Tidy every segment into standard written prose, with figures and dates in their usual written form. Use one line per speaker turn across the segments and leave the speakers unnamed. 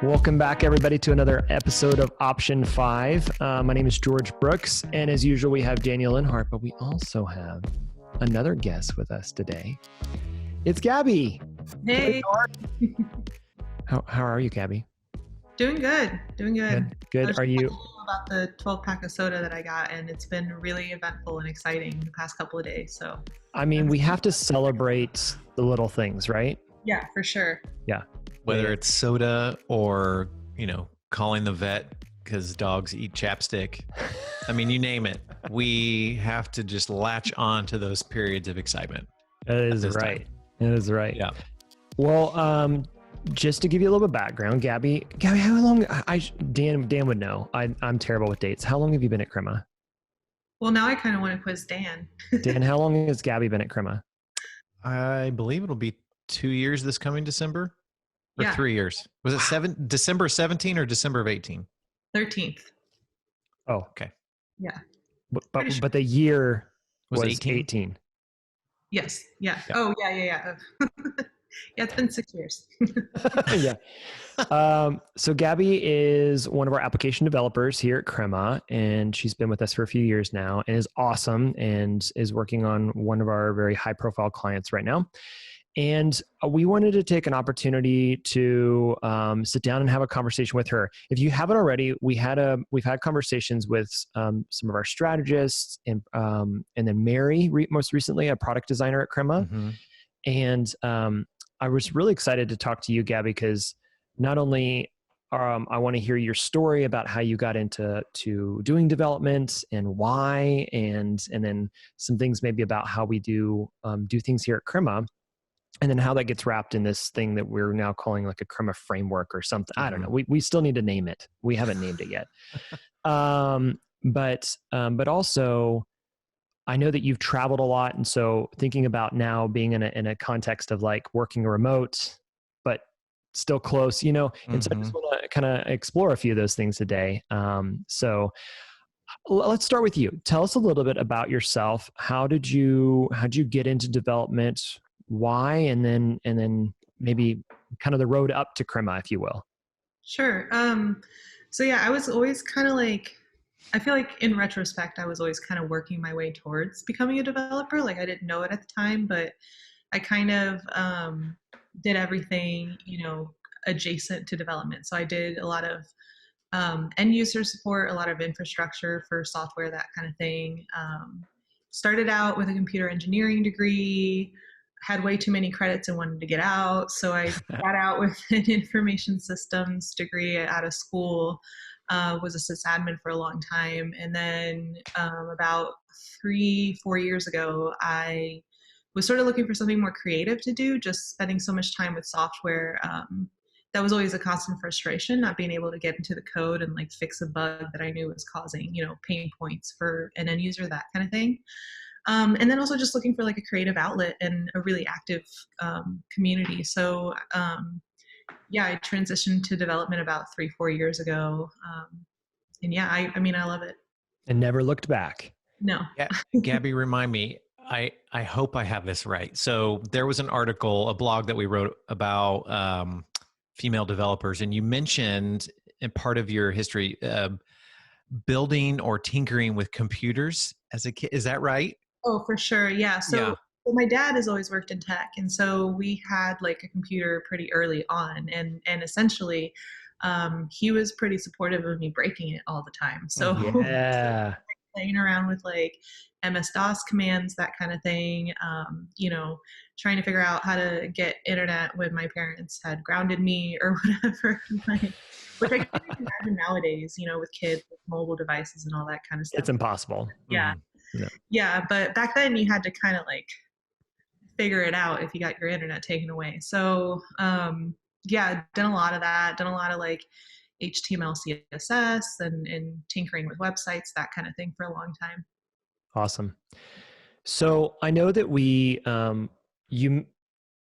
Welcome back, everybody, to another episode of Option 5. My name is George Brooks, and as usual, we have Daniel Linhart, but we also have another guest with us today. It's Gabby.
Hey.
How are you, Gabby?
Doing good.
Good. Are you?
About the 12-pack of soda that I got, and it's been really eventful and exciting the past couple of days. So,
I mean, we have to celebrate the little things, right?
Yeah, for sure.
Yeah.
Whether it's soda or, calling the vet because dogs eat chapstick. I mean, you name it. We have to just latch on to those periods of excitement.
That is right. That is right.
Yeah.
Well, just to give you a little bit of background, Gabby, how long? Dan would know. I'm terrible with dates. How long have you been at Crema?
Well, now I kind of want to quiz Dan.
Dan, how long has Gabby been at Crema?
I believe it'll be 2 years this coming December. Or 3 years. Was it December 17 or December of 18?
13th.
Oh,
okay.
Yeah.
But the year was 18.
Yes. Yeah. Oh, yeah. Yeah, it's been 6 years.
Yeah. So Gabby is one of our application developers here at Crema, and she's been with us for a few years now and is awesome and is working on one of our very high profile clients right now. And we wanted to take an opportunity to sit down and have a conversation with her. If you haven't already, we've had conversations with some of our strategists and then Mary, most recently, a product designer at Crema.
Mm-hmm.
And I was really excited to talk to you, Gabby, because not only I want to hear your story about how you got into doing development and why, and then some things maybe about how we do things here at Crema. And then how that gets wrapped in this thing that we're now calling like a Crema framework or something. I don't know. We still need to name it. We haven't named it yet. But also, I know that you've traveled a lot, and so thinking about now being in a context of like working remote, but still close, and so I just want to kind of explore a few of those things today. So let's start with you. Tell us a little bit about yourself. How'd you get into development? Why, and then maybe kind of the road up to Crema, if you will.
Sure. So yeah, I was always kind of like, I feel like in retrospect, I was always kind of working my way towards becoming a developer. Like I didn't know it at the time, but I kind of did everything, adjacent to development. So I did a lot of end user support, a lot of infrastructure for software, that kind of thing. Started out with a computer engineering degree, had way too many credits and wanted to get out. So I got out with an information systems degree out of school, was a sysadmin for a long time. And then about 3-4 years ago, I was sort of looking for something more creative to do, just spending so much time with software. That was always a constant frustration, not being able to get into the code and like fix a bug that I knew was causing, pain points for an end user, that kind of thing. And then also just looking for like a creative outlet and a really active community. So I transitioned to development about 3-4 years ago. And yeah, I mean, I love it.
And never looked back.
No.
Yeah, Gabby, remind me, I hope I have this right. So there was an article, a blog that we wrote about female developers, and you mentioned in part of your history, building or tinkering with computers as a kid. Is that right?
Oh, for sure. Yeah. So my dad has always worked in tech. And so we had like a computer pretty early on. And essentially, he was pretty supportive of me breaking it all the time. So playing around with like MS-DOS commands, that kind of thing, trying to figure out how to get internet when my parents had grounded me or whatever. Which I can't imagine nowadays, with kids with mobile devices and all that kind of stuff.
It's impossible.
Yeah. Yeah, but back then you had to kind of like figure it out if you got your internet taken away. So done a lot of that, done a lot of like HTML, CSS and tinkering with websites, that kind of thing for a long time.
Awesome. So I know that we're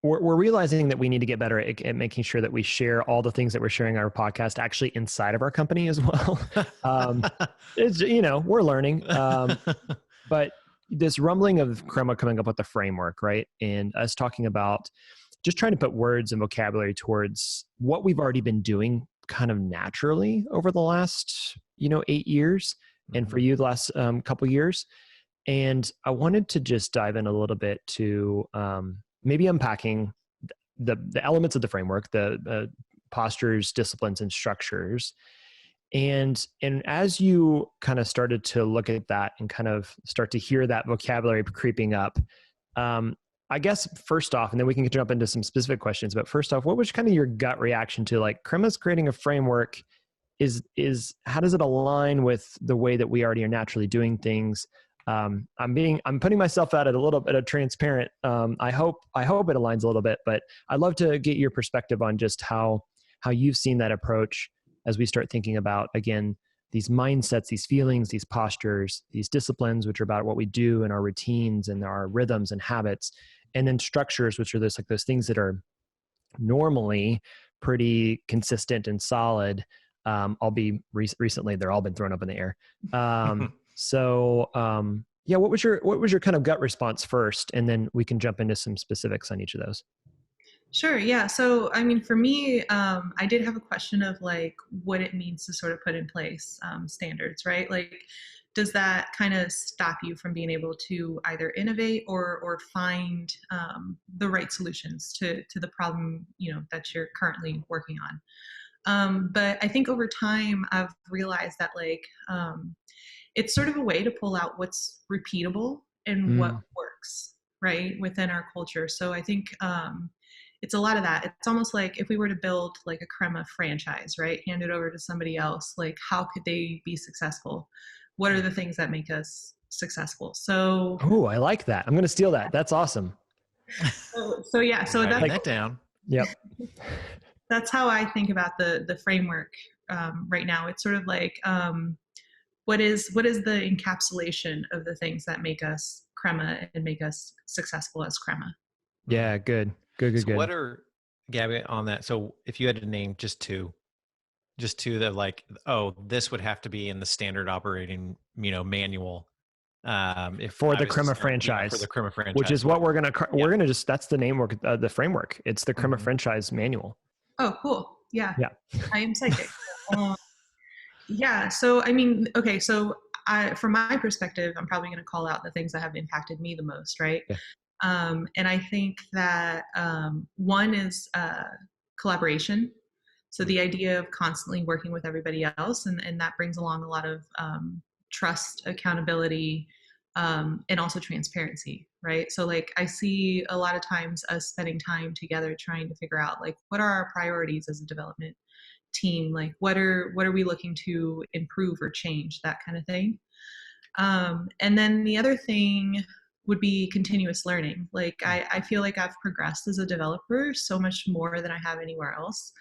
realizing that we need to get better at making sure that we share all the things that we're sharing on our podcast actually inside of our company as well. It's, we're learning. But this rumbling of Crema coming up with the framework, right? And us talking about just trying to put words and vocabulary towards what we've already been doing kind of naturally over the last, 8 years, and for you the last couple years. And I wanted to just dive in a little bit to maybe unpacking the elements of the framework, the postures, disciplines, and structures. And as you kind of started to look at that and kind of start to hear that vocabulary creeping up, I guess first off, and then we can jump into some specific questions, but first off, what was kind of your gut reaction to like Crema's creating a framework? Is how does it align with the way that we already are naturally doing things? I'm putting myself out at a little bit of transparent. I hope it aligns a little bit, but I'd love to get your perspective on just how you've seen that approach as we start thinking about, again, these mindsets, these feelings, these postures, these disciplines, which are about what we do and our routines and our rhythms and habits, and then structures, which are those things that are normally pretty consistent and solid. Recently, they're all been thrown up in the air. Yeah, what was your kind of gut response first, and then we can jump into some specifics on each of those.
Sure. Yeah. So, I mean, for me, I did have a question of like what it means to sort of put in place standards, right? Like, does that kind of stop you from being able to either innovate or find the right solutions to the problem, that you're currently working on? But I think over time, I've realized that like it's sort of a way to pull out what's repeatable and what works, right, within our culture. So I think it's a lot of that. It's almost like if we were to build like a Crema franchise, right, hand it over to somebody else, like how could they be successful? What are the things that make us successful? So,
oh, I like that. I'm going to steal that. That's awesome.
So yeah, so
that's
like,
that down.
Yep.
That's how I think about the framework right now. It's sort of like what is the encapsulation of the things that make us Crema and make us successful as Crema?
Yeah, good.
So what are, Gabby, on that? So if you had to name just two that like, oh, this would have to be in the standard operating, manual.
For the Crema franchise, which is what we're gonna just, that's the name, the framework. It's the Crema franchise manual.
Oh, cool. Yeah. I am psychic. Yeah. So, I mean, okay. So from my perspective, I'm probably going to call out the things that have impacted me the most. Right.
Yeah.
And I think that one is collaboration. So the idea of constantly working with everybody else, and that brings along a lot of trust, accountability, and also transparency, right? So like I see a lot of times us spending time together trying to figure out like what are our priorities as a development team, like what are we looking to improve or change, that kind of thing. And then the other thing would be continuous learning. Like I feel like I've progressed as a developer so much more than I have anywhere else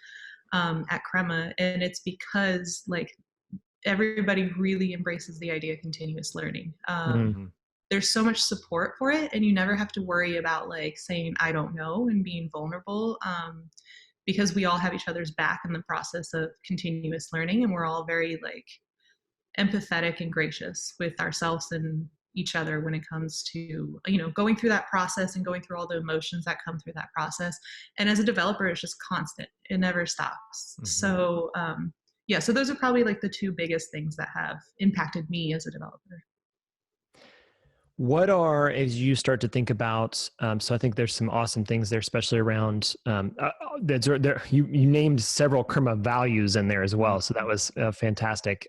at Crema, and it's because like everybody really embraces the idea of continuous learning. There's so much support for it, and you never have to worry about like saying I don't know and being vulnerable, because we all have each other's back in the process of continuous learning, and we're all very like empathetic and gracious with ourselves and each other when it comes to going through that process and going through all the emotions that come through that process. And as a developer, it's just constant, it never stops. So yeah, so those are probably like the two biggest things that have impacted me as a developer.
What are, as you start to think about, so I think there's some awesome things there, especially around, you named several Crema values in there as well. So that was fantastic,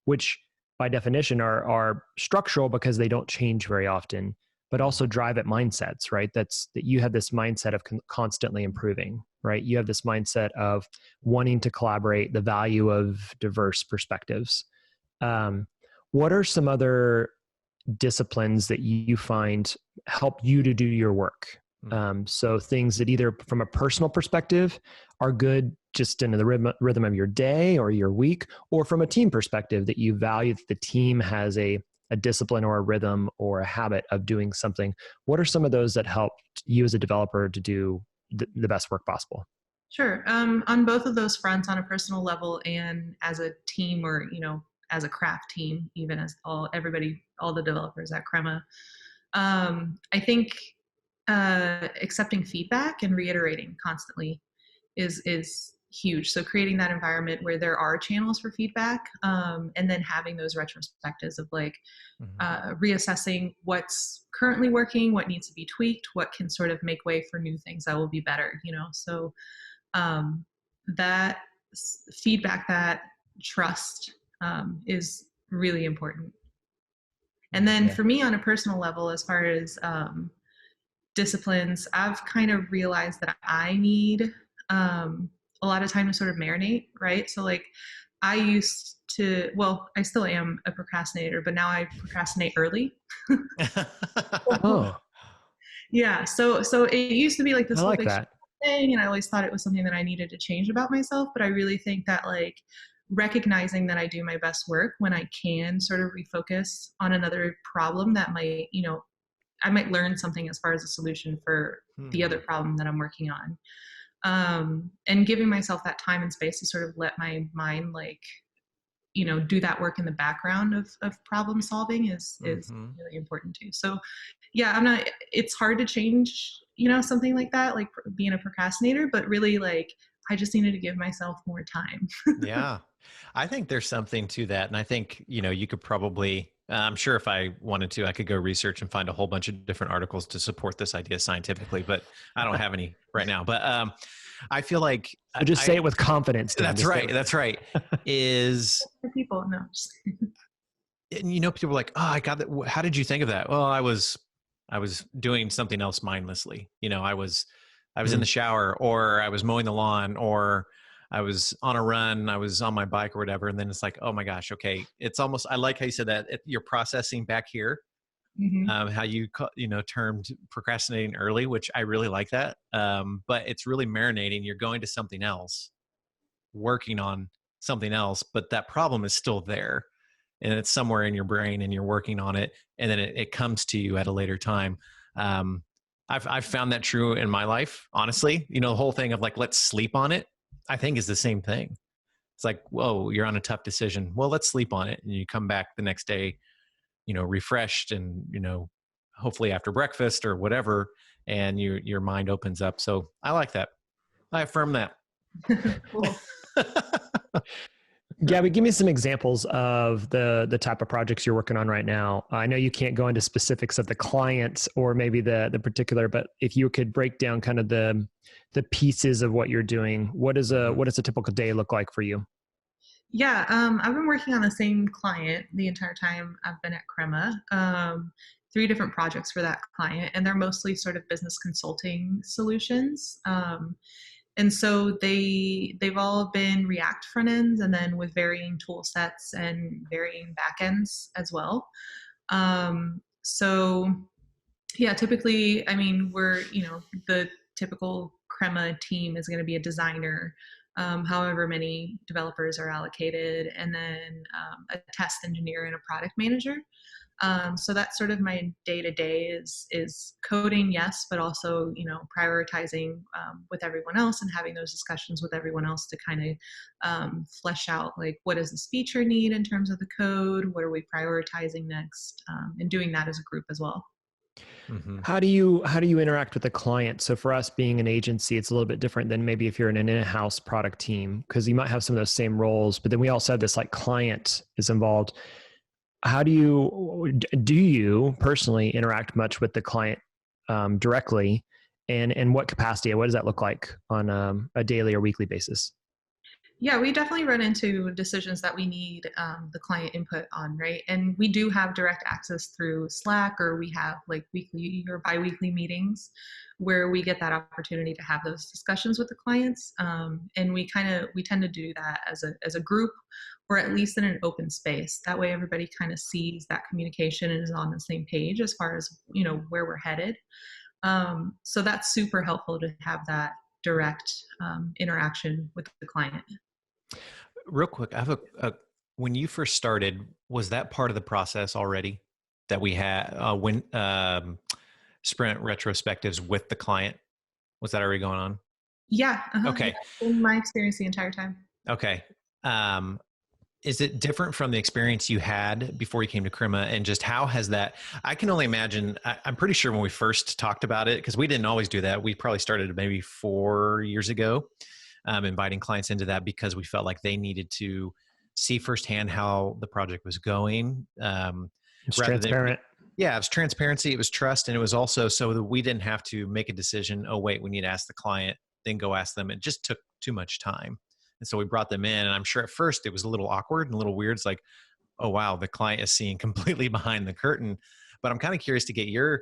which by definition are structural because they don't change very often, but also drive at mindsets, right? That you have this mindset of constantly improving, right? You have this mindset of wanting to collaborate, the value of diverse perspectives. What are some other disciplines that you find help you to do your work? So things that either from a personal perspective are good just in the rhythm of your day or your week, or from a team perspective that you value that the team has a discipline or a rhythm or a habit of doing something. What are some of those that help you as a developer to do the best work possible?
Sure. On both of those fronts, on a personal level and as a team, or as a craft team, even as all the developers at Crema, I think accepting feedback and reiterating constantly is huge. So creating that environment where there are channels for feedback, and then having those retrospectives of like reassessing what's currently working, what needs to be tweaked, what can sort of make way for new things that will be better, you know? So that feedback, that trust is really important. And then for me on a personal level, as far as disciplines, I've kind of realized that I need a lot of time to sort of marinate, right? So like I used to, well, I still am a procrastinator, but now I procrastinate early.
Oh,
yeah. So it used to be like this
I
whole
like
big
that.
thing, and I always thought it was something that I needed to change about myself. But I really think that like recognizing that I do my best work when I can sort of refocus on another problem that might, you know, I might learn something as far as a solution for the other problem that I'm working on. And giving myself that time and space to sort of let my mind, like, you know, do that work in the background of problem solving is really important too. So yeah, it's hard to change, you know, something like that, like being a procrastinator, but really like, I just needed to give myself more time.
Yeah. I think there's something to that. And I think, you know, you could probably, I'm sure if I wanted to, I could go research and find a whole bunch of different articles to support this idea scientifically, but I don't have any right now. But I feel like
So just say it with confidence. Dan.
That's right. That's right. Is
for people, no.
and you know, people are like, oh, I got that. How did you think of that? Well, I was doing something else mindlessly. You know, I was in the shower, or I was mowing the lawn, or I was on a run, I was on my bike or whatever. And then it's like, oh my gosh, okay. It's almost, I like how you said that you're processing back here, how you termed procrastinating early, which I really like that. But it's really marinating. You're going to something else, working on something else, but that problem is still there. And it's somewhere in your brain and you're working on it. And then it comes to you at a later time. I've found that true in my life, honestly. You know, the whole thing of like, let's sleep on it, I think is the same thing. It's like, whoa, you're on a tough decision. Well, let's sleep on it. And you come back the next day, you know, refreshed and, you know, hopefully after breakfast or whatever, and your mind opens up. So I like that. I affirm that.
Cool.
Gabby, give me some examples of the type of projects you're working on right now. I know you can't go into specifics of the client or maybe the particular, but if you could break down kind of the pieces of what you're doing, what does a typical day look like for you?
Yeah, I've been working on the same client the entire time I've been at Crema. 3 different projects for that client, and they're mostly sort of business consulting solutions. And so they've all been React front ends, and then with varying tool sets and varying back ends as well. So yeah, typically, I mean, we're, you know, the typical Crema team is going to be a designer, however many developers are allocated, and then a test engineer and a product manager. So that's sort of my day-to-day is coding, yes, but also, you know, prioritizing with everyone else and having those discussions with everyone else to kind of flesh out, like, what does this feature need in terms of the code? What are we prioritizing next? And doing that as a group as well.
How do you interact with the client? So for us being an agency, it's a little bit different than maybe if you're in an in-house product team, because you might have some of those same roles, but then we also have this like client is involved. How do you personally interact much with the client directly, and in what capacity? What does that look like on a daily or weekly basis?
Yeah, we definitely run into decisions that we need the client input on, right? And we do have direct access through Slack, or we have like weekly or biweekly meetings where we get that opportunity to have those discussions with the clients. And we tend to do that as a group, or at least in an open space. That way everybody kind of sees that communication and is on the same page as far as, you know, where we're headed. So that's super helpful to have that direct interaction with the client.
Real quick, I have when you first started, was that part of the process already that we had when sprint retrospectives with the client? Was that already going on?
Yeah.
Okay.
Yeah, in my experience the entire time.
Okay. Is it different from the experience you had before you came to Crema, and just how has that, I can only imagine, I'm pretty sure when we first talked about it, because we didn't always do that. We probably started maybe 4 years ago. inviting clients into that because we felt like they needed to see firsthand how the project was going.
It's
Rather
transparent.
Yeah, it was transparency, it was trust, and it was also so that we didn't have to make a decision. Oh, wait, we need to ask the client, then go ask them. It just took too much time. And so we brought them in, and I'm sure at first it was a little awkward and a little weird. It's like, oh, wow, the client is seeing completely behind the curtain. But I'm kind of curious to get your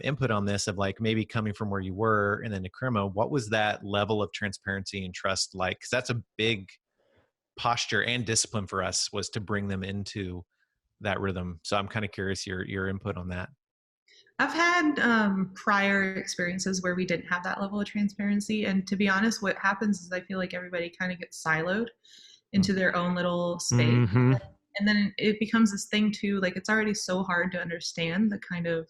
input on this of like maybe coming from where you were and then to Crema, what was that level of transparency and trust like? Because that's a big posture and discipline for us, was to bring them into that rhythm. So I'm kind of curious your input on that.
I've had prior experiences where we didn't have that level of transparency. And to be honest, what happens is I feel like everybody kind of gets siloed into their own little space.
Mm-hmm.
And then it becomes this thing too, like it's already so hard to understand the kind of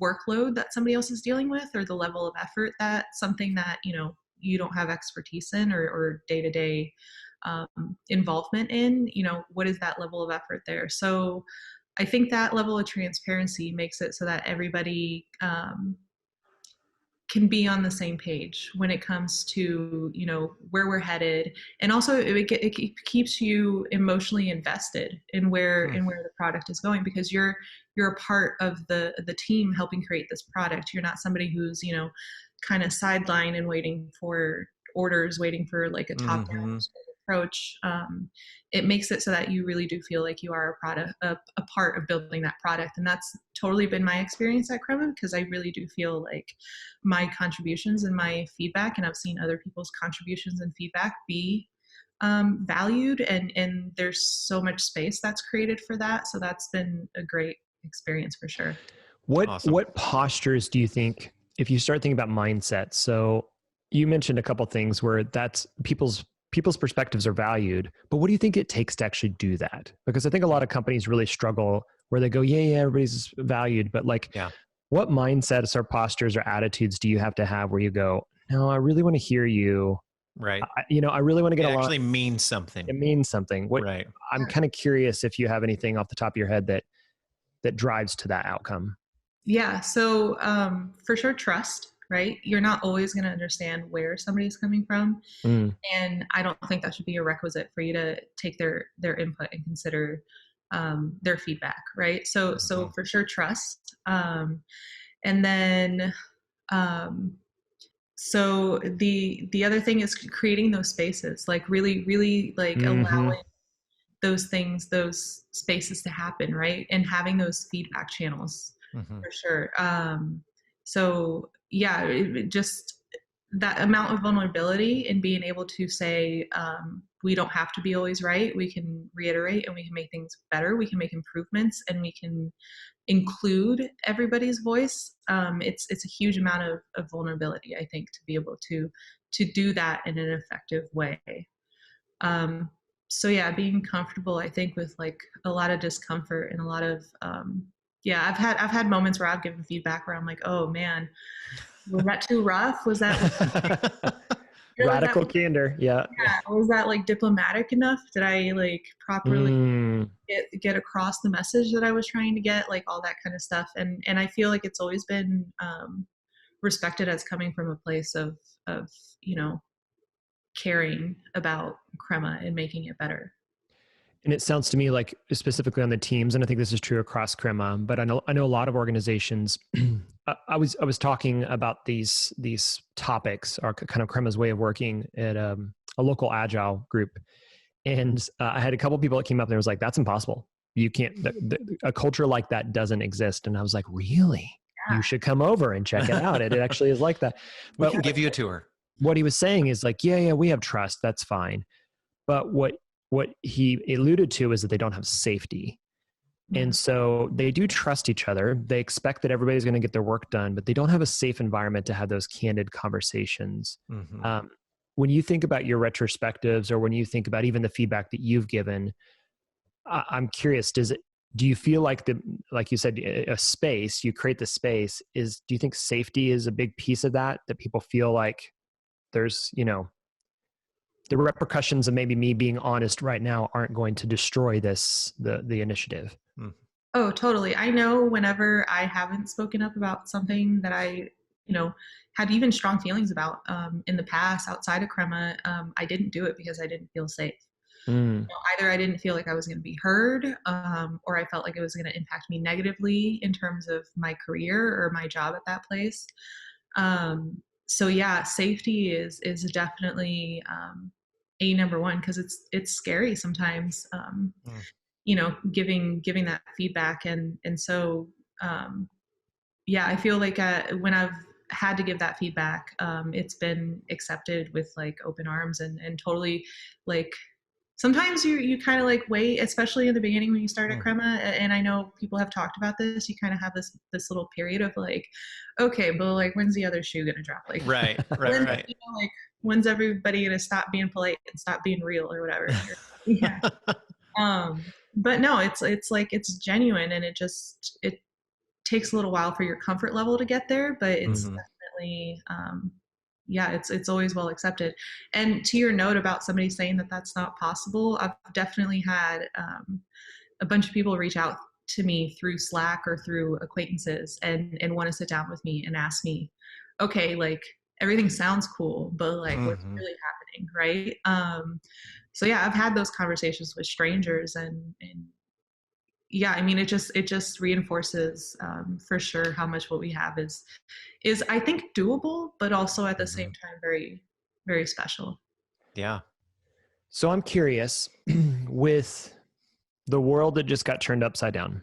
workload that somebody else is dealing with, or the level of effort that something that, you don't have expertise in or day-to-day involvement in, what is that level of effort there? So I think that level of transparency makes it so that everybody can be on the same page when it comes to, where we're headed. And also it keeps you emotionally invested in where the product is going, because you're a part of the team helping create this product. You're not somebody who's, kind of sidelined and waiting for orders, waiting for like a top down approach. It makes it so that you really do feel like you are a part of building that product. And that's totally been my experience at Crema, because I really do feel like my contributions and my feedback, and I've seen other people's contributions and feedback be valued, and there's so much space that's created for that. So that's been a great experience for sure.
What postures do you think, if you start thinking about mindset? So you mentioned a couple of things where that's people's perspectives are valued, but what do you think it takes to actually do that? Because I think a lot of companies really struggle where they go, yeah, everybody's valued, but like, what mindsets or postures or attitudes do you have to have where you go, no, I really want to hear you.
Right.
I really want to get
it
along.
Actually means something.
It means something.
Right.
I'm kind of curious if you have anything off the top of your head that drives to that outcome.
Yeah. So for sure, trust, right? You're not always going to understand where somebody's coming from. And I don't think that should be a requisite for you to take their input and consider their feedback, right? So for sure, trust. And then so the other thing is creating those spaces, like really like allowing those spaces to happen, right? And having those feedback channels for sure. So yeah, just that amount of vulnerability and being able to say, we don't have to be always right. We can reiterate and we can make things better. We can make improvements and we can include everybody's voice. It's a huge amount of vulnerability, I think, to be able to do that in an effective way. So yeah, being comfortable, I think, with like a lot of discomfort and a lot of, I've had moments where I've given feedback where I'm like, oh man, was that too rough? Was that
radical candor? Yeah.
Was that like diplomatic enough? Did I like properly get across the message that I was trying to get? Like all that kind of stuff. And I feel like it's always been respected as coming from a place of caring about Crema and making it better.
And it sounds to me like, specifically on the teams, and I think this is true across Crema, but I know a lot of organizations. I was talking about these topics, or kind of Crema's way of working at a local agile group, and I had a couple people that came up and was like, "That's impossible. You can't. A culture like that doesn't exist." And I was like, "Really? Yeah. You should come over and check it out. It actually is like that."
But we can give you a tour.
What he was saying is like, yeah, we have trust. That's fine. But what he alluded to is that they don't have safety. And so they do trust each other. They expect that everybody's going to get their work done, but they don't have a safe environment to have those candid conversations. When you think about your retrospectives, or when you think about even the feedback that you've given, I'm curious, do you feel like like you said, a space, you create the space, do you think safety is a big piece of that people feel like there's, the repercussions of maybe me being honest right now aren't going to destroy the initiative?
Oh, totally. I know whenever I haven't spoken up about something that I had even strong feelings about in the past outside of Crema. I didn't do it because I didn't feel safe. Either I didn't feel like I was going to be heard, or I felt like it was going to impact me negatively in terms of my career or my job at that place. So yeah, safety is definitely a number one, because it's scary sometimes. Giving that feedback, and so yeah, I feel like when I've had to give that feedback, it's been accepted with like open arms and totally like. Sometimes you kind of like wait, especially in the beginning when you start at Crema, and I know people have talked about this. You kind of have this little period of like, okay, but like when's the other shoe gonna drop? Like,
right.
Like when's everybody gonna stop being polite and stop being real or whatever? Yeah. But no, it's like it's genuine, and it takes a little while for your comfort level to get there, but it's definitely yeah, it's always well accepted. And to your note about somebody saying that that's not possible, I've definitely had a bunch of people reach out to me through Slack or through acquaintances and want to sit down with me and ask me, okay, like everything sounds cool, but like what's really happening, right? So yeah, I've had those conversations with strangers, and yeah, I mean, it just reinforces for sure how much what we have is I think doable, but also at the same time very, very special.
Yeah.
So I'm curious, with the world that just got turned upside down,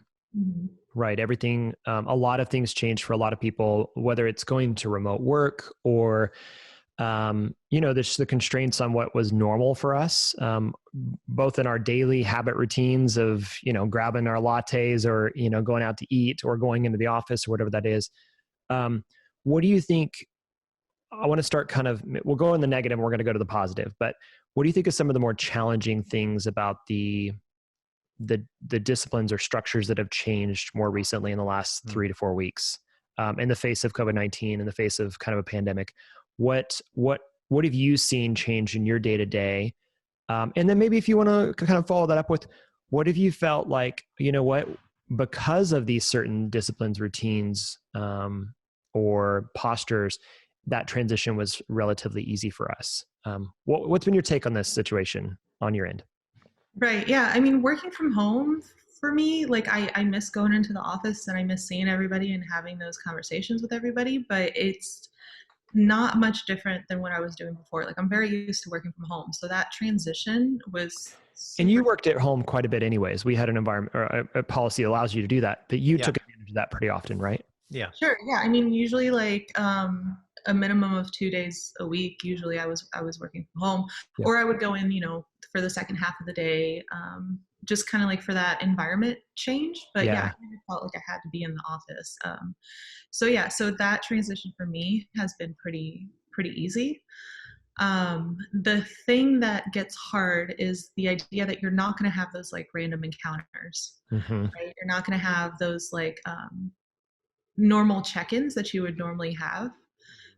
right? Everything, a lot of things changed for a lot of people, whether it's going to remote work or the constraints on what was normal for us, both in our daily habit routines of, grabbing our lattes or, going out to eat or going into the office or whatever that is. What do you think? I want to start we'll go in the negative and we're going to go to the positive, but what do you think is some of the more challenging things about the disciplines or structures that have changed more recently in the last 3 to 4 weeks, in the face of COVID-19, in the face of kind of a pandemic? What have you seen change in your day to day? And then maybe if you want to kind of follow that up with, what have you felt like, because of these certain disciplines, routines, or postures, that transition was relatively easy for us? What's been your take on this situation on your end?
Right. Yeah. I mean, working from home for me, like I miss going into the office and I miss seeing everybody and having those conversations with everybody, but it's not much different than what I was doing before. Like I'm very used to working from home. So that transition was
and you worked at home quite a bit anyways. We had an environment or a policy that allows you to do that, but you took advantage of that pretty often, right?
Yeah.
Sure. Yeah. I mean, usually like a minimum of 2 days a week. Usually I was working from home, or I would go in, for the second half of the day, just kind of like for that environment change. But yeah, I kind of felt like I had to be in the office. So that transition for me has been pretty easy. The thing that gets hard is the idea that you're not going to have those like random encounters, right? You're not going to have those like normal check-ins that you would normally have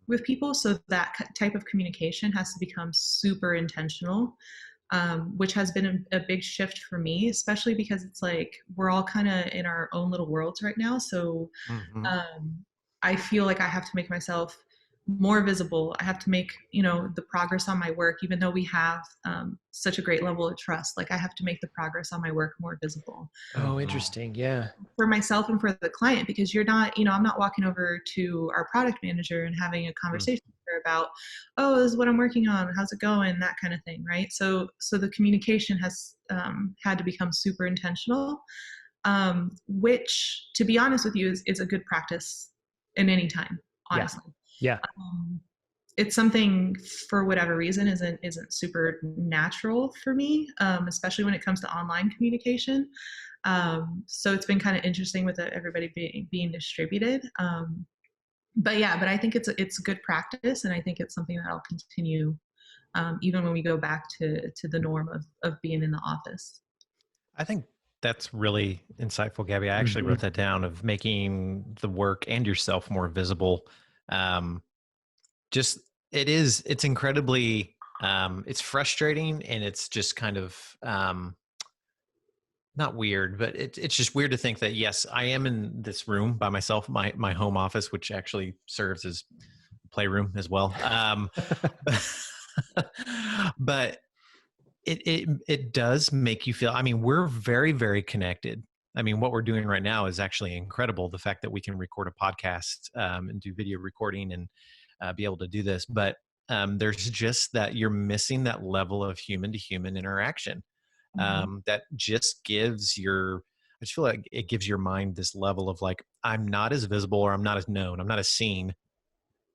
with people. So that type of communication has to become super intentional, which has been a big shift for me, especially because it's like we're all kind of in our own little worlds right now. So I feel like I have to make myself more visible. I have to make, the progress on my work, even though we have such a great level of trust. Like I have to make the progress on my work more visible.
Oh, interesting. Yeah.
For myself and for the client, because you're not, I'm not walking over to our product manager and having a conversation with her about, oh, this is what I'm working on. How's it going? That kind of thing. Right. So the communication has had to become super intentional, which, to be honest with you, is a good practice in any time, honestly.
Yeah.
It's something, for whatever reason, isn't super natural for me, especially when it comes to online communication. So it's been kind of interesting with everybody being distributed. But I think it's a good practice, and I think it's something that I'll continue even when we go back to the norm of being in the office.
I think that's really insightful, Gabby. I actually wrote that down, of making the work and yourself more visible. It's incredibly, it's frustrating, and it's just kind of, not weird, but it's just weird to think that, yes, I am in this room by myself, my home office, which actually serves as a playroom as well. But it does make you feel, I mean, we're very, very connected. I mean, what we're doing right now is actually incredible. The fact that we can record a podcast and do video recording and be able to do this, but there's just that you're missing that level of human to human interaction. That just gives I just feel like it gives your mind this level of like, I'm not as visible, or I'm not as known, I'm not as seen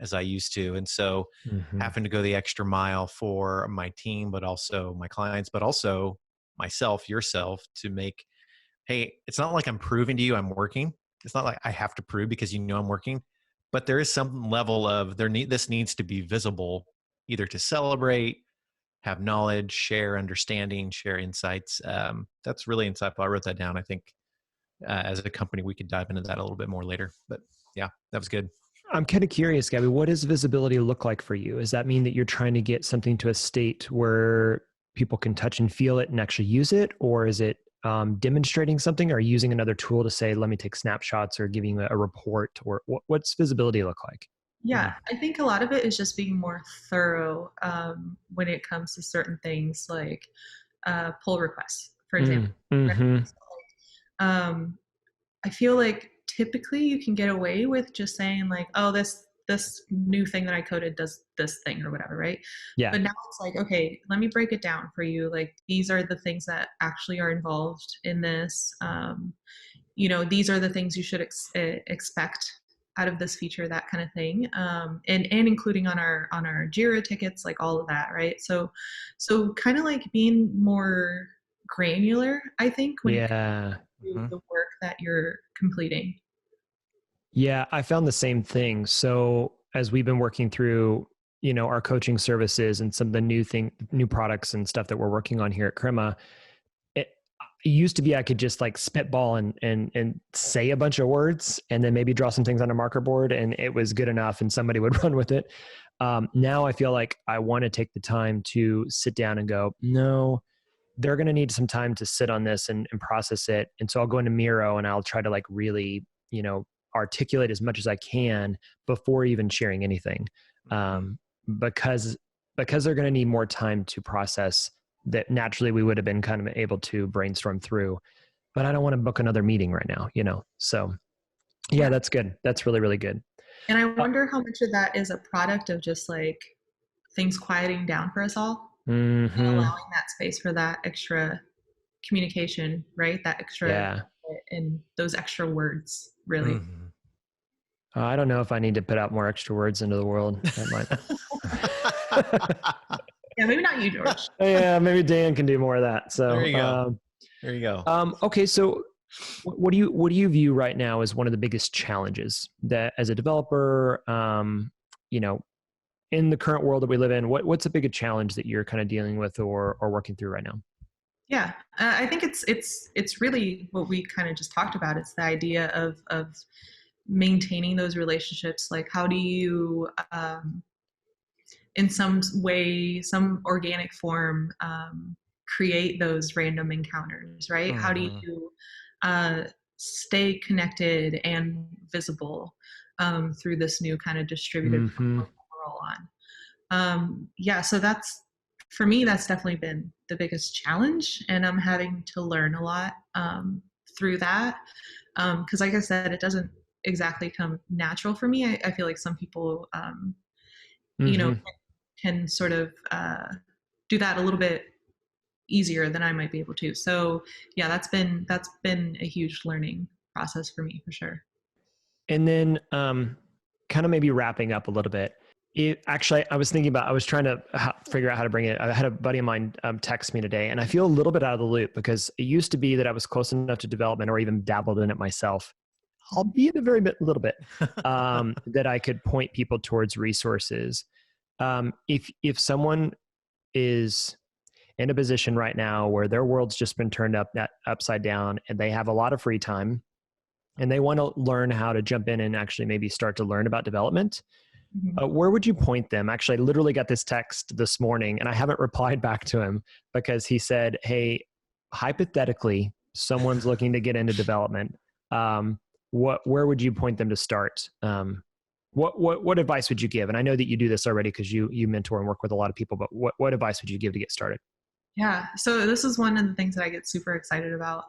as I used to. And so having to go the extra mile for my team, but also my clients, but also myself, yourself, to make, hey, it's not like I'm proving to you I'm working. It's not like I have to prove because I'm working, but there is some level of this needs to be visible, either to celebrate, have knowledge, share understanding, share insights. That's really insightful. I wrote that down. I think as a company, we could dive into that a little bit more later, but yeah, that was good.
I'm kind of curious, Gabby, what does visibility look like for you? Does that mean that you're trying to get something to a state where people can touch and feel it and actually use it? Or is it demonstrating something, or using another tool to say, let me take snapshots, or giving a report? Or what's visibility look like?
Yeah, I think a lot of it is just being more thorough when it comes to certain things like pull requests, for example. I feel like typically you can get away with just saying like, oh, this new thing that I coded does this thing or whatever, right?
Yeah.
But now it's like, okay, let me break it down for you. Like, these are the things that actually are involved in this. These are the things you should expect out of this feature, that kind of thing. And including on our Jira tickets, like all of that, right? So kind of like being more granular, I think, when it comes to the work that you're completing.
Yeah, I found the same thing. So as we've been working through, our coaching services and some of the new products and stuff that we're working on here at Crema, it used to be I could just like spitball and say a bunch of words and then maybe draw some things on a marker board and it was good enough and somebody would run with it. Now I feel like I want to take the time to sit down and go, no, they're going to need some time to sit on this and process it. And so I'll go into Miro and I'll try to like really, articulate as much as I can before even sharing anything. Because they're going to need more time to process that naturally we would have been kind of able to brainstorm through, but I don't want to book another meeting right now, So yeah, that's good. That's really, really good.
And I wonder how much of that is a product of just like things quieting down for us all and allowing that space for that extra communication, right? That extra and those extra words, really.
I don't know if I need to put out more extra words into the world. That might.
Yeah, maybe not you, George.
Yeah, maybe Dan can do more of that. So
there you go. There you go.
Okay, so what do you view right now as one of the biggest challenges that as a developer, in the current world that we live in, what's a bigger challenge that you're kind of dealing with or working through right now?
Yeah, I think it's really what we kind of just talked about. It's the idea of maintaining those relationships. Like, how do you, in some way, some organic form, create those random encounters, right? How do you stay connected and visible through this new kind of distributed platform we're all on? So for me, that's definitely been the biggest challenge, and I'm having to learn a lot through that. Because like I said, it doesn't exactly come natural for me. I feel like some people, can sort of do that a little bit easier than I might be able to. So yeah, that's been a huge learning process for me, for sure.
And then kind of maybe wrapping up a little bit. I was trying to figure out how to bring it. I had a buddy of mine text me today, and I feel a little bit out of the loop because it used to be that I was close enough to development or even dabbled in it myself, albeit a little bit, that I could point people towards resources. If someone is in a position right now where their world's just been turned upside down and they have a lot of free time and they want to learn how to jump in and actually maybe start to learn about development, where would you point them? Actually, I literally got this text this morning and I haven't replied back to him because he said, hey, hypothetically, someone's looking to get into development, where would you point them to start? What advice would you give? And I know that you do this already because you mentor and work with a lot of people, but what advice would you give to get started?
Yeah. So this is one of the things that I get super excited about.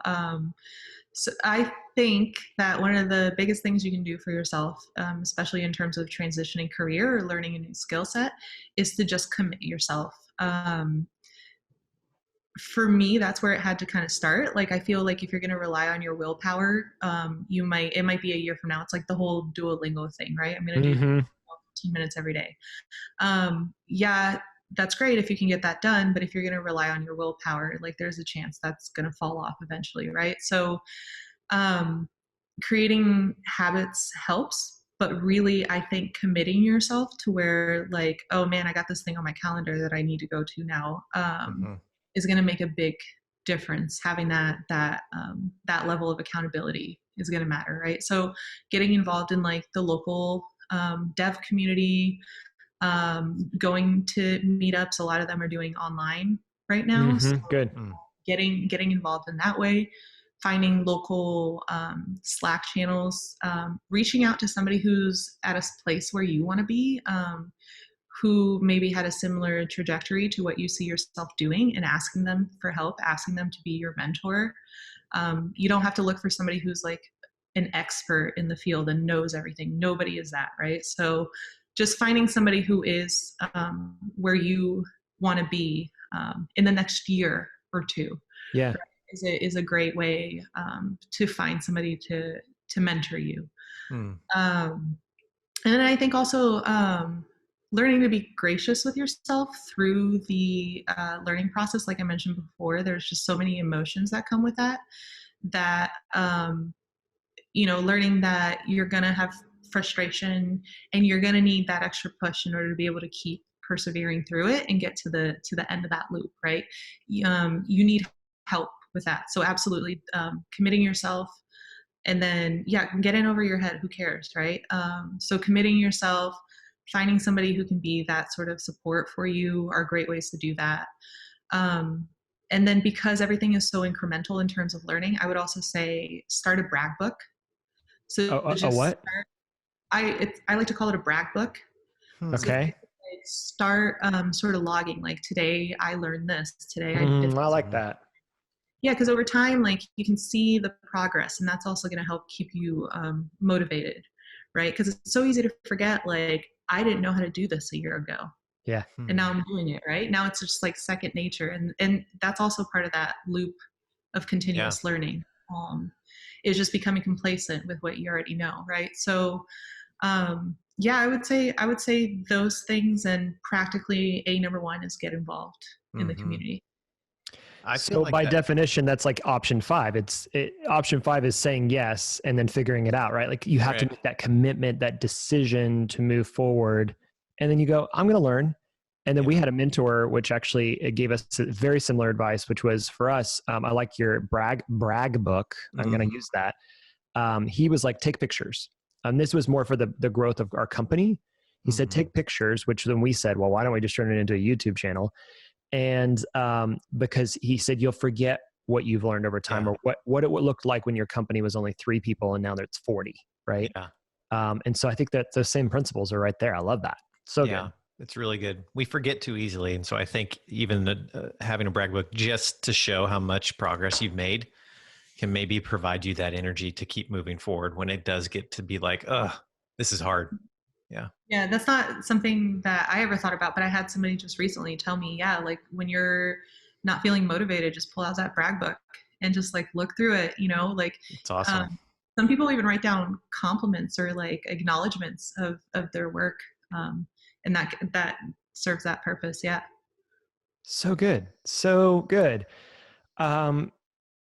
So I think that one of the biggest things you can do for yourself, especially in terms of transitioning career or learning a new skill set, is to just commit yourself. For me, that's where it had to kind of start. Like, I feel like if you're going to rely on your willpower, it might be a year from now. It's like the whole Duolingo thing, right? I'm going to do 15 minutes every day. Yeah, that's great if you can get that done. But if you're going to rely on your willpower, like, there's a chance that's going to fall off eventually, right? So creating habits helps. But really, I think committing yourself to where, like, oh man, I got this thing on my calendar that I need to go to now, is going to make a big difference. Having that level of accountability is going to matter, right? So getting involved in like the local dev community, going to meetups. A lot of them are doing online right now. So
good.
Getting involved in that way, finding local Slack channels, reaching out to somebody who's at a place where you want to be, who maybe had a similar trajectory to what you see yourself doing, and asking them for help, asking them to be your mentor. You don't have to look for somebody who's like an expert in the field and knows everything. Nobody is that, right? So just finding somebody who is where you want to be in the next year or two, right, is a great way to find somebody to mentor you. And then I think also learning to be gracious with yourself through the learning process. Like I mentioned before, there's just so many emotions that come with that, learning that you're going to have frustration and you're going to need that extra push in order to be able to keep persevering through it and get to the end of that loop, right? You need help with that. So absolutely committing yourself, and then get in over your head. Who cares, right? So committing yourself, finding somebody who can be that sort of support for you are great ways to do that. And then, because everything is so incremental in terms of learning, I would also say start a brag book. So
a what?
I like to call it a brag book.
Okay.
So start sort of logging, like, today I learned this, today I did this.
I like that.
Yeah, because over time, like, you can see the progress, and that's also going to help keep you motivated, right? Because it's so easy to forget, like, I didn't know how to do this a year ago.
Yeah.
And now I'm doing it, right? Now it's just like second nature. And that's also part of that loop of continuous learning, is just becoming complacent with what you already know, right? So I would say those things, and practically number one is get involved in the community.
So like by definition, that's like option 5. Option 5 is saying yes and then figuring it out, right? Like, you have to make that commitment, that decision to move forward. And then you go, I'm going to learn. And then we had a mentor, which actually gave us very similar advice, which was, for us, I like your brag book. I'm going to use that. He was like, take pictures. And this was more for the growth of our company. He said, take pictures, which then we said, well, why don't we just turn it into a YouTube channel? And because he said, you'll forget what you've learned over time, or what it looked like when your company was only 3 people and now it's 40, right? And so I think that those same principles are right there. I love that. So good.
It's really good. We forget too easily. And so I think even having a brag book just to show how much progress you've made can maybe provide you that energy to keep moving forward when it does get to be like, this is hard. Yeah,
that's not something that I ever thought about, but I had somebody just recently tell me, like, when you're not feeling motivated, just pull out that brag book and just like look through it, like,
it's awesome.
Some people even write down compliments or like acknowledgments of their work. And that serves that purpose. Yeah.
So good. So good.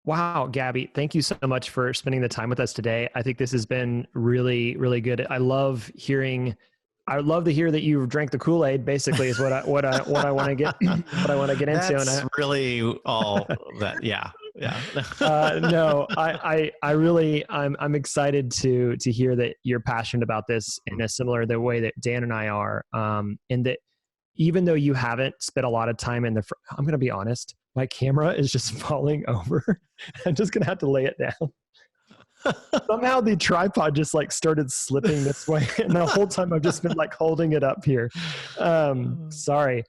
Wow, Gabby, thank you so much for spending the time with us today. I think this has been really, really good. I love to hear that you drank the Kool-Aid, basically, is what I want to get what I want to get into.
That's really all that. Yeah.
No, I'm excited to hear that you're passionate about this in a similar the way that Dan and I are. And that even though you haven't spent a lot of time I'm going to be honest, my camera is just falling over. I'm just going to have to lay it down. Somehow the tripod just like started slipping this way. And the whole time I've just been like holding it up here. Sorry.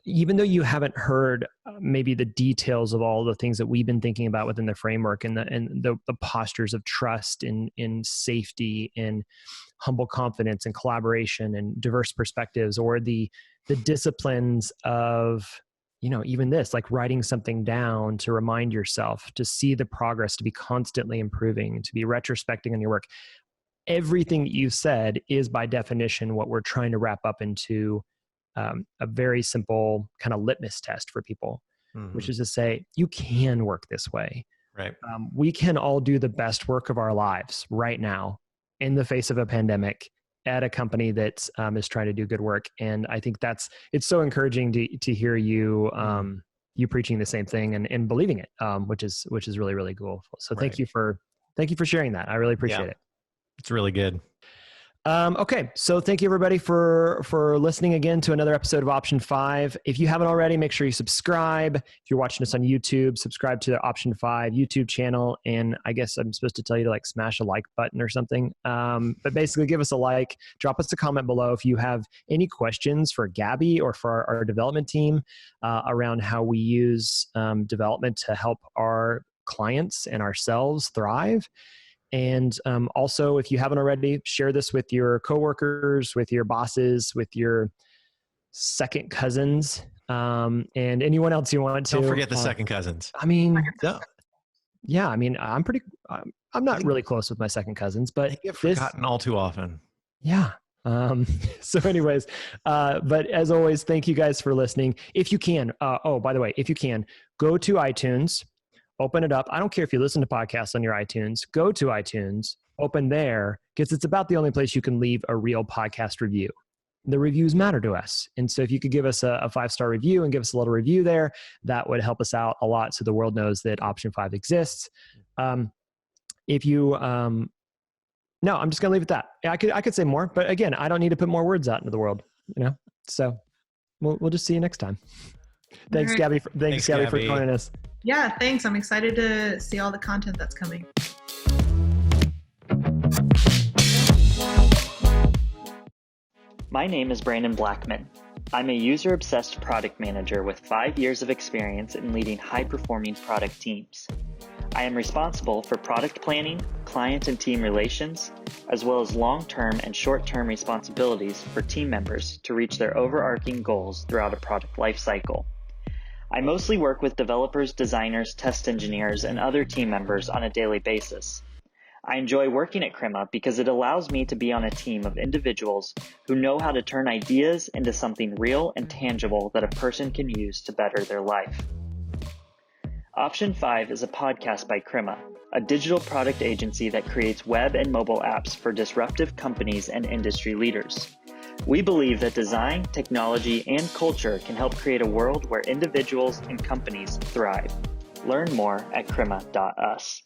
Even though you haven't heard maybe the details of all the things that we've been thinking about within the framework and the postures of trust in safety and humble confidence and collaboration and diverse perspectives, or the disciplines of, even this, like writing something down to remind yourself, to see the progress, to be constantly improving, to be retrospecting on your work. Everything that you've said is by definition what we're trying to wrap up into a very simple kind of litmus test for people, which is to say, you can work this way.
Right.
We can all do the best work of our lives right now in the face of a pandemic at a company that is trying to do good work. And I think it's so encouraging to hear you, you preaching the same thing and believing it, which is really, really cool. So thank you for sharing that. I really appreciate it.
It's really good.
Okay. So thank you everybody for listening again to another episode of Option 5. If you haven't already, make sure you subscribe. If you're watching us on YouTube, subscribe to the Option 5 YouTube channel. And I guess I'm supposed to tell you to like smash a like button or something. But basically give us a like, drop us a comment below. If you have any questions for Gabby or for our development team around how we use development to help our clients and ourselves thrive. And also, if you haven't already, share this with your coworkers, with your bosses, with your second cousins, and anyone else you want to.
Don't forget the second cousins.
I mean, yeah, I mean, I'm not really close with my second cousins, but
they get forgotten all too often.
Yeah. So anyways, but as always, thank you guys for listening. If you can, by the way, if you can, go to iTunes. Open it up. I don't care if you listen to podcasts on your iTunes. Go to iTunes, open there, because it's about the only place you can leave a real podcast review. The reviews matter to us. And so if you could give us a 5-star review and give us a little review there, that would help us out a lot so the world knows that Option 5 exists. If you, no, I'm just going to leave it at that. I could say more, but again, I don't need to put more words out into the world, So we'll just see you next time. Thanks, right. Gabby. Thanks, Gabby, for joining us.
Yeah, thanks. I'm excited to see all the content that's coming.
My name is Brandon Blackman. I'm a user-obsessed product manager with 5 years of experience in leading high-performing product teams. I am responsible for product planning, client and team relations, as well as long-term and short-term responsibilities for team members to reach their overarching goals throughout a product lifecycle. I mostly work with developers, designers, test engineers, and other team members on a daily basis. I enjoy working at Crema because it allows me to be on a team of individuals who know how to turn ideas into something real and tangible that a person can use to better their life. Option 5 is a podcast by Crema, a digital product agency that creates web and mobile apps for disruptive companies and industry leaders. We believe that design, technology, and culture can help create a world where individuals and companies thrive. Learn more at crema.us.